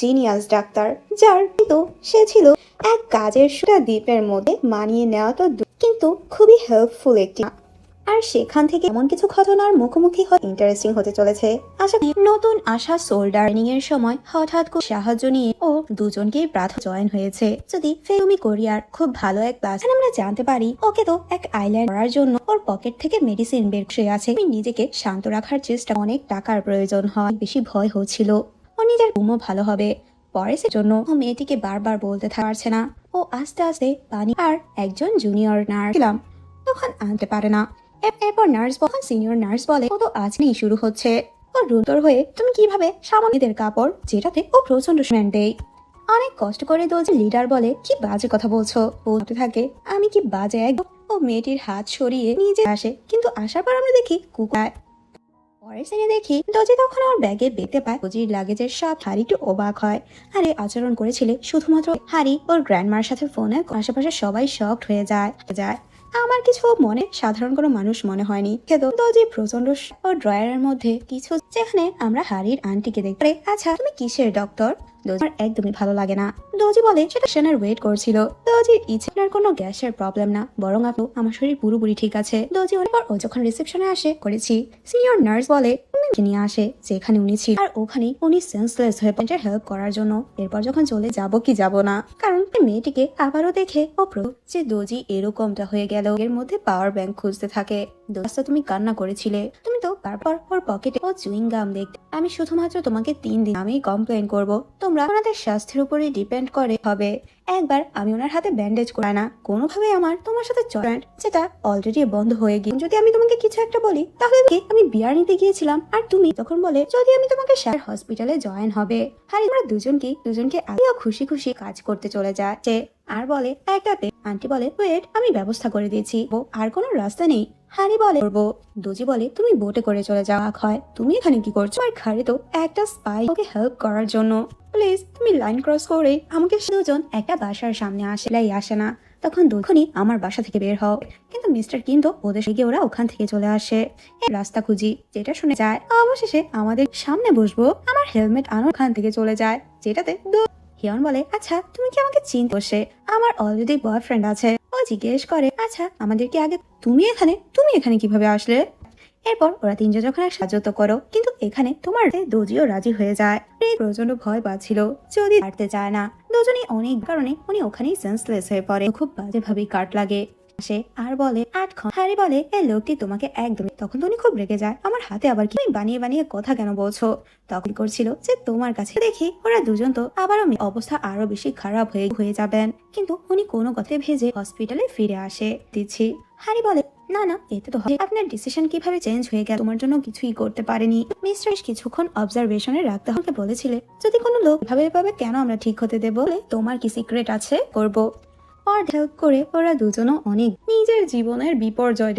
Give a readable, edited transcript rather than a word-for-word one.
Genius doctor, যার কিন্তু সে ছিল এক কাজের সুটা দ্বীপের মধ্যে মানিয়ে নেওয়া তো কিন্তু খুবই হেল্পফুল একটি। আর সেখান থেকে এমন কিছু ঘটনার মুখোমুখি হয়ে ইন্টারেস্টিং হতে চলেছে। আশা করি নতুন আসা সোল্ডার ট্রেনিং এর সময় হঠাৎ করে সাহায্য নিয়ে ও দুজনকেই প্রাথমিক জয়েন হয়েছে। যদি তুমি কোরিয়ার খুব ভালো এক ক্লাস আমরা জানতে পারি ওকে তো এক আইল্যান্ড করার জন্য ওর পকেট থেকে মেডিসিন বের করে আছে। নিজেকে শান্ত রাখার চেষ্টা, অনেক টাকার প্রয়োজন হয়, বেশি ভয় হচ্ছিল ও নিজের ঘুমও ভালো হবে পরে জন্য ও মেয়েটিকে বারবার বলতে পারছে না। ও আস্তে আস্তে পানি আর একজন জুনিয়র নার্স ছিলাম তখন আনতে পারে না। এরপর নার্স বলে, সিনিয়র নার্স বলে ও তো আজ নেই শুরু হচ্ছে। ও রুতর হয়ে তুমি কিভাবে সামান্যদের কাপড় যেটাতে ও প্রচন্ড স্মেন্ট দেয়। অনেক কষ্ট করে দোজ লিডার বলে কি বাজে কথা বলছো। বলতে থাকে আমি কি বাজে একদম। ও মেয়েটির হাত সরিয়ে নিজে আসে, কিন্তু আসার পর আমরা দেখি কুকুর। পরের সিনে দেখি দোজি তখন ওর ব্যাগে দেখতে পায় দোজির লাগেজের সব। হারি একটু অবাক হয়। আরে আচরণ করেছিলে শুধুমাত্র হারি ওর গ্র্যান্ডমার সাথে ফোনে। আশেপাশে সবাই শকড হয়ে যায়। আমার কিছু মনে সাধারণ কোনো মানুষ মনে হয়নি। কিন্তু দোজি প্রচন্ড ওর ড্রয়ারের মধ্যে কিছু, যেখানে আমরা হারির আন্টিকে দেখতে। আচ্ছা তুমি কিসের ডক্টর? দোজির একদমই ভালো লাগে না। দোজি বলে সেটা সেনার ওয়েট করছিল। দোজির ইচ্ছে আপনার কোনো গ্যাসের প্রবলেম না, বরং আপনি আমার শরীর পুরোপুরি ঠিক আছে। দোজি অনেক পর ও যখন রিসেপশনে আসে করেছি, সিনিয়র নার্স বলে নিয়ে আসে যেখানে উনি ছিল, আর ওখানে উনি সেন্সলেস হয়ে পড়ে হেল্প করার জন্য। এরপর যখন চলে যাব কি যাব না, কারণ মেয়েটিকে আবারও দেখে ও যে দোজি এরকমটা হয়ে গেল। এর মধ্যে পাওয়ার ব্যাংক খুঁজতে থাকে। দোস্ত তুমি কান্না করেছিলে, তুমি তো তারপর ওর পকেটে ও চুইং গাম দেখতে। আমি শুধুমাত্র তোমাকে 3 দিন আমি কমপ্লেন করব, তোমরা ওনাদের স্বাস্থ্যের উপরে ডিপেন্ড করে হবে। একবার আমি ওনার হাতে ব্যান্ডেজ করাই না কোনোভাবে আমার তোমার সাথে জয়েন্ট যেটা অলরেডি বন্ধ হয়ে গিয়ে। যদি আমি তোমাকে কিছু একটা বলি তাহলে আমি বিয়ার নিতে গিয়েছিলাম আর তুমি তখন বলে যদি আমি তোমাকে শেয়ার হসপিটালে জয়েন হবে। আর আমরা দুজনকে আমিও খুশি খুশি কাজ করতে চলে যাচ্ছে। আর বলে একটা আন্টি বলে ওয়েট আমি ব্যবস্থা করে দিয়েছি, ও আর কোনো রাস্তা নেই। হারি বলে করবো। দোজি বলে তুমি বোটে করে চলে যাওয়া হয়, তুমি এখানে কি করছো? আর ঘাড়ে তো একটা স্পাই ওকে হেল্প করার জন্য। প্লিজ তুমি লাইন ক্রস করে আমাকে। দুজন একটা বাসার সামনে আসে না, তখন দুজনই আমার বাসা থেকে বের হও। কিন্তু মিস্টার কিন্তু ওদের গিয়ে ওরা ওখান থেকে চলে আসে। রাস্তা খুঁজি যেটা শুনে যায় অবশেষে আমাদের সামনে বসবো। আমার হেলমেট আনো ওখান থেকে চলে যায়, যেটাতে হিয়ন বলে আচ্ছা তুমি কি আমাকে চিনতে? বসে আমার অলরেডি বয়ফ্রেন্ড আছে। ও জিজ্ঞেস করে আচ্ছা আমাদের কি আগে তুমি এখানে কিভাবে আসলে? এরপর ওরা তিনজন যখন সাহায্য করো, কিন্তু এখানে তোমার দোজিও রাজি হয়ে যায়। প্রচন্ড ভয় পাচ্ছিল, যদি হাঁটতে চায় না। দুজনই অনেক কারণে উনি ওখানেই সেন্সলেস হয়ে পড়ে। খুব বাজেভাবে কাট লাগে আসে আর বলে 8 ঘন্টা। হারি বলে এই লোকটি তোমাকে একদমই। তখন তো উনি খুব রেগে যায়, আমার হাতে আবার কি বানিয়ে বানিয়ে কথা কেন বলছো? তখন করছিল যে তোমার কাছে। দেখি ওরা দুজন তো আবারও অবস্থা আরো বেশি খারাপ হয়ে যাবেন, কিন্তু উনি কোনো কথায় ভেজে হসপিটালে ফিরে আসে দিচ্ছি। হারি বলে না না এতে তো আপনার ডিসিশন কিভাবে চেঞ্জ হয়ে গেল, তোমার জন্য কিছুই করতে পারেনি। মিস্টার কিছুক্ষণ অবজারভেশনে রাখতে আমাকে বলেছিলে যদি কোনো লোক ভাবে কেন আমরা ঠিক হতে দেবো? তোমার কি সিক্রেট আছে? করবো। আর হেল্প করে ওরা দুজনও অনেক নিজের জীবনের বিপর্যয়